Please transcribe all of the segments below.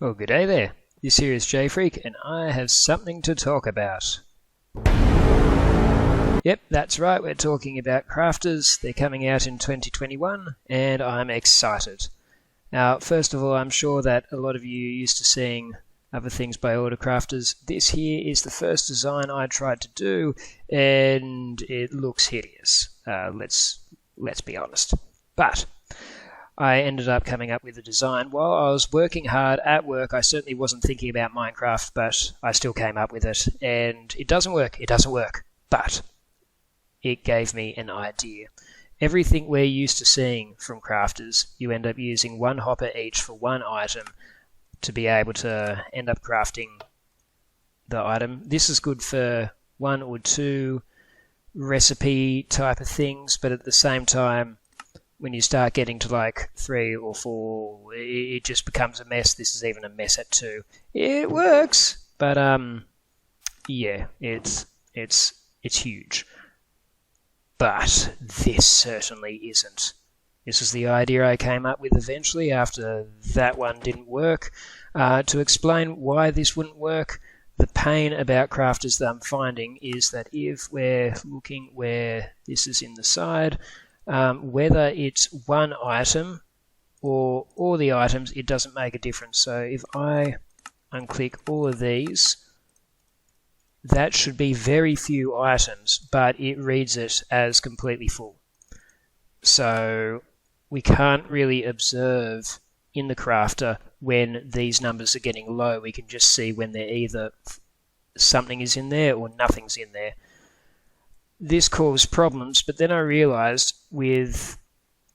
Well, good day there. This here is JFreak, and I have something to talk about. Yep, that's right, we're talking about crafters. They're coming out in 2021, and I'm excited. Now, first of all, I'm sure that a lot of you are used to seeing other things by older crafters. This here is the first design I tried to do, and it looks hideous. Let's be honest. But I ended up coming up with a design. While I was working hard at work, I certainly wasn't thinking about Minecraft, but I still came up with it. And it doesn't work. It doesn't work. But it gave me an idea. Everything we're used to seeing from crafters, you end up using one hopper each for one item to be able to end up crafting the item. This is good for 1 or 2 recipe type of things, but at the same time, when you start getting to like 3 or 4, it just becomes a mess. This is even a mess at 2. It works, but yeah, it's huge. But this certainly isn't. This is the idea I came up with eventually after that one didn't work. To explain why this wouldn't work, the pain about crafters that I'm finding is that if we're looking where this is in the side, whether it's one item or all the items, it doesn't make a difference. So if I unclick all of these, that should be very few items, but it reads it as completely full. So we can't really observe in the crafter when these numbers are getting low. We can just see when they're either something is in there or nothing's in there. This caused problems, but then I realized with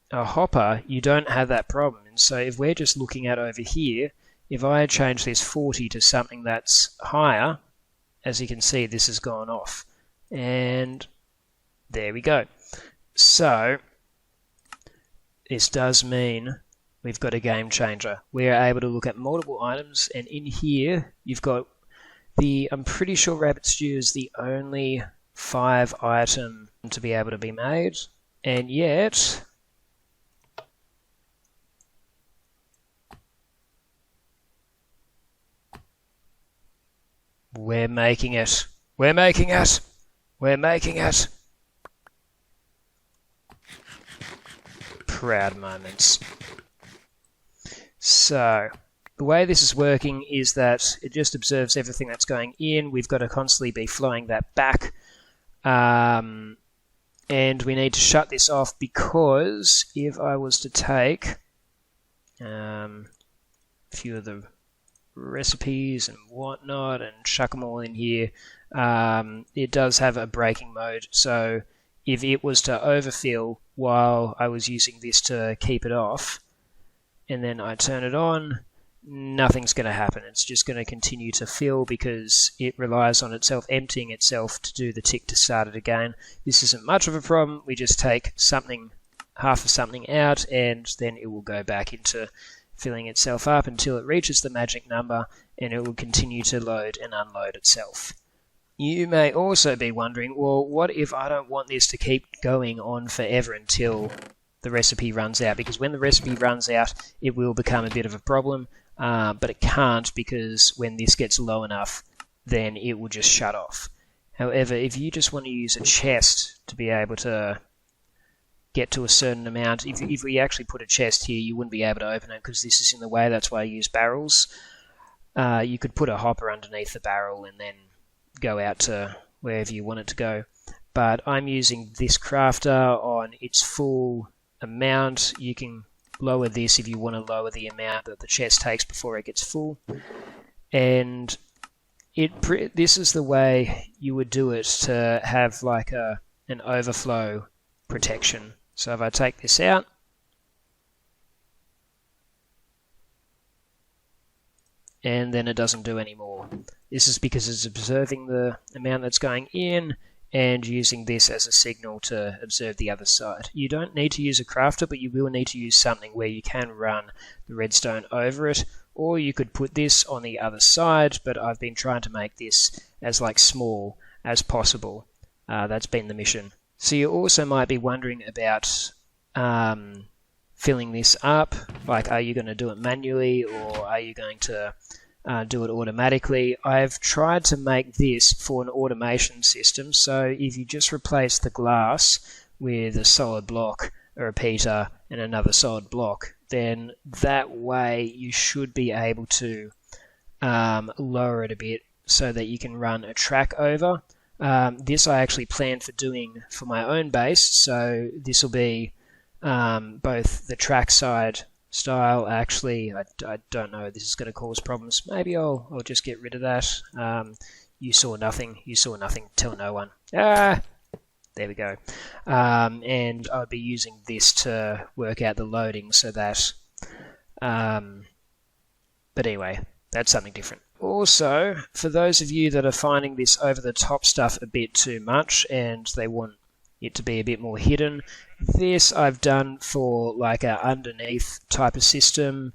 a hopper you don't have that problem. And so if we're just looking at over here, if I change this 40 to something that's higher, as you can see, this has gone off. And there we go. So this does mean we've got a game changer. We're able to look at multiple items, and in here you've got I'm pretty sure rabbit stew is the only 5 item to be able to be made, and yet we're making it. We're making it. We're making it. Proud moments. So the way this is working is that it just observes everything that's going in. We've got to constantly be flowing that back. And we need to shut this off, because if I was to take a few of the recipes and whatnot and chuck them all in here, it does have a breaking mode. So if it was to overfill while I was using this to keep it off, and then I turn it on, nothing's going to happen. It's just going to continue to fill because it relies on itself emptying itself to do the tick to start it again. This isn't much of a problem. We just take half of something out, and then it will go back into filling itself up until it reaches the magic number, and it will continue to load and unload itself. You may also be wondering, well, what if I don't want this to keep going on forever until the recipe runs out? Because when the recipe runs out, it will become a bit of a problem. But it can't, because when this gets low enough, then it will just shut off. However, if you just want to use a chest to be able to get to a certain amount, if we actually put a chest here, you wouldn't be able to open it because this is in the way. That's why I use barrels. You could put a hopper underneath the barrel and then go out to wherever you want it to go. But I'm using this crafter on its full amount. You can lower this if you want to lower the amount that the chest takes before it gets full. And this is the way you would do it to have like an overflow protection. So if I take this out, and then it doesn't do any more. This is because it's observing the amount that's going in and using this as a signal to observe the other side. You don't need to use a crafter, but you will need to use something where you can run the redstone over it, or you could put this on the other side, but I've been trying to make this as small as possible. That's been the mission. So you also might be wondering about filling this up. Like, are you going to do it manually, or are you going to do it automatically? I've tried to make this for an automation system, so if you just replace the glass with a solid block, a repeater, and another solid block, then that way you should be able to lower it a bit so that you can run a track over. This I actually planned for doing for my own base, so this will be both the track side style. Actually, I don't know, this is going to cause problems. Maybe I'll just get rid of that. You saw nothing, tell no one. There we go. And I'll be using this to work out the loading so that, but anyway, that's something different. Also, for those of you that are finding this over-the-top stuff a bit too much and they want it to be a bit more hidden, this I've done for like a underneath type of system.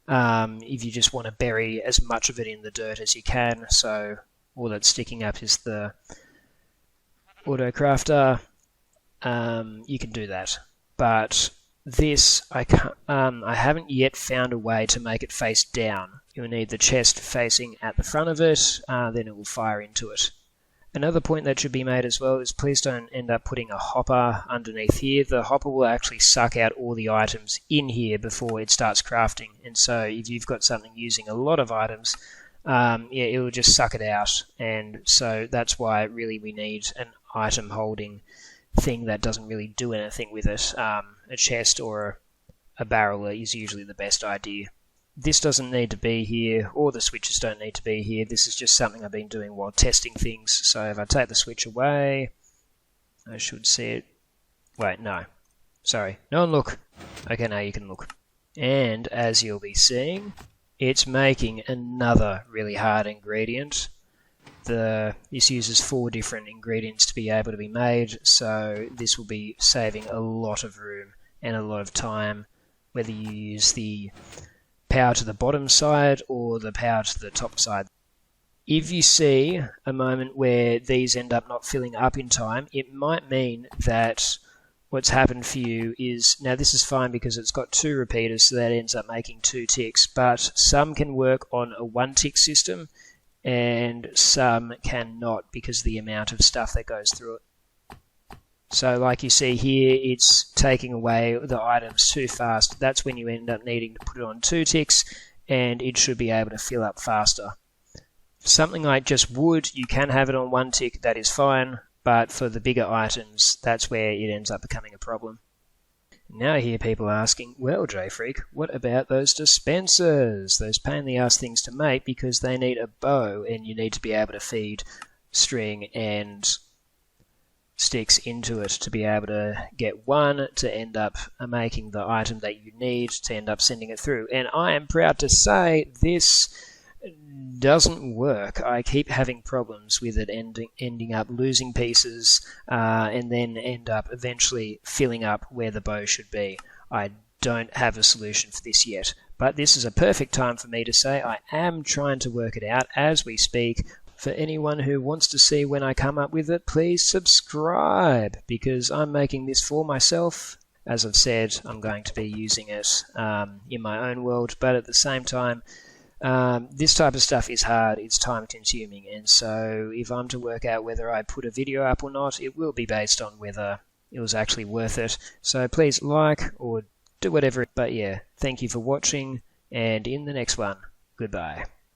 If you just want to bury as much of it in the dirt as you can, so all that's sticking up is the autocrafter, you can do that. But this, I haven't yet found a way to make it face down. You'll need the chest facing at the front of it, then it will fire into it. Another point that should be made as well is please don't end up putting a hopper underneath here. The hopper will actually suck out all the items in here before it starts crafting, and so if you've got something using a lot of items, it will just suck it out, and so that's why really we need an item holding thing that doesn't really do anything with it. A chest or a barrel is usually the best idea. This doesn't need to be here, or the switches don't need to be here. This is just something I've been doing while testing things. So if I take the switch away, I should see it. Wait, no. Sorry. No one look. Okay, now you can look. And as you'll be seeing, it's making another really hard ingredient. This uses 4 different ingredients to be able to be made, so this will be saving a lot of room and a lot of time, whether you use the power to the bottom side or the power to the top side. If you see a moment where these end up not filling up in time, it might mean that what's happened for you is, now this is fine because it's got 2 repeaters, so that ends up making 2 ticks, but some can work on a 1-tick system and some cannot because of the amount of stuff that goes through it. So like you see here, it's taking away the items too fast. That's when you end up needing to put it on 2 ticks, and it should be able to fill up faster. Something like just wood, you can have it on 1 tick, that is fine, but for the bigger items, that's where it ends up becoming a problem. Now I hear people asking, well, JFreak, what about those dispensers? Those pain in the ass things to make because they need a bow and you need to be able to feed string and sticks into it to be able to get one to end up making the item that you need to end up sending it through. And I am proud to say this doesn't work. I keep having problems with it ending up losing pieces and then end up eventually filling up where the bow should be. I don't have a solution for this yet, but this is a perfect time for me to say I am trying to work it out as we speak. For anyone who wants to see when I come up with it, please subscribe, because I'm making this for myself. As I've said, I'm going to be using it in my own world, but at the same time, this type of stuff is hard, it's time consuming, and so if I'm to work out whether I put a video up or not, it will be based on whether it was actually worth it. So please like or do whatever, but yeah, thank you for watching, and in the next one, goodbye.